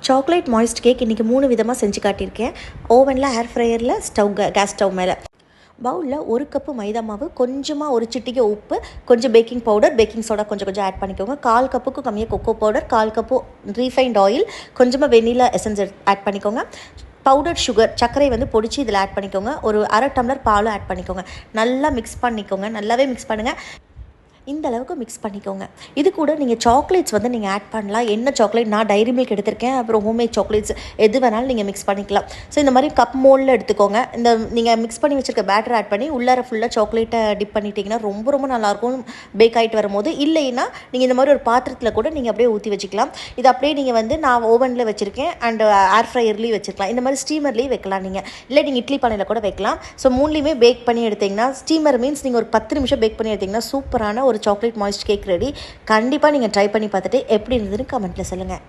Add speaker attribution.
Speaker 1: Chocolate moist cake இன்றைக்கி 3 விதமாக செஞ்சு காட்டியிருக்கேன். ஓவனில், ஏர் ஃப்ரையரில், கேஸ் ஸ்டவ் மேலே. பவுலில் 1 கப்பு மைதா மாவு, கொஞ்சமாக ஒரு சிட்டிகை உப்பு, கொஞ்சம் பேக்கிங் பவுடர், பேக்கிங் சோடா கொஞ்சம் ஆட் பண்ணிக்கோங்க. 1/4 கப்புக்கு கம்மியாக cocoa powder, 1/4 cup refined oil, கொஞ்சமாக வெனிலா எசன்ஸ் ஆட் பண்ணிக்கோங்க. பவுடர் சுகர், சர்க்கரை பொடிச்சு இதில் ஆட் பண்ணிக்கோங்க. ஒரு 1/2 டம்ளர் பாலும் ஆட் பண்ணிக்கோங்க. நல்லா மிக்ஸ் பண்ணிக்கோங்க. நல்லாவே மிக்ஸ் பண்ணுங்கள். இந்த அளவுக்கு மிக்ஸ் பண்ணிக்கோங்க. இது கூட நீங்கள் சாக்லேட்ஸ் நீங்கள் ஆட் பண்ணலாம். என்ன சாக்லேட், நான் டைரி மில்க் எடுத்திருக்கேன். அப்புறம் ஹோம்மேட் சாக்லேட்ஸ் எது வேணாலும் நீங்கள் மிக்ஸ் பண்ணிக்கலாம். ஸோ இந்த மாதிரி கப் மோல்டில் எடுத்துக்கோங்க. இந்த நீங்கள் மிக்ஸ் பண்ணி வச்சுருக்க பேட்டர் ஆட் பண்ணி உள்ளார ஃபுல்லாக சாக்லேட்டை டிப் பண்ணிட்டீங்கன்னா ரொம்ப ரொம்ப நல்லாயிருக்கும் பேக் ஆகிட்டு வரும்போது. இல்லைன்னா நீங்கள் இந்த மாதிரி ஒரு பாத்திரத்தில் கூட நீங்கள் அப்படியே ஊற்றி வச்சுக்கலாம். இது அப்படியே நீங்கள் நான் ஓவனில் வச்சுருக்கேன் அண்ட் ஏர் ஃப்ரையர்லேயும் வச்சுருக்கலாம். இந்த மாதிரி ஸ்டீமர்லேயும் வைக்கலாம். நீங்கள் இல்லை நீங்கள் இட்லி பானையில் கூட வைக்கலாம். ஸோ 3லேயுமே பேக் பண்ணி எடுத்திங்கன்னா, ஸ்டீமர் மீன்ஸ் நீங்கள் ஒரு 10 நிமிஷம் பேக் பண்ணி எடுத்திங்கன்னா சூப்பரான ஒரு சாக்லேட் மாய்ஸ்ட் கேக் ரெடி. கண்டிப்பாக நீங்கள் ட்ரை பண்ணி பார்த்துட்டு எப்படி இருந்ததுன்னு கமெண்ட்டில் சொல்லுங்கள்.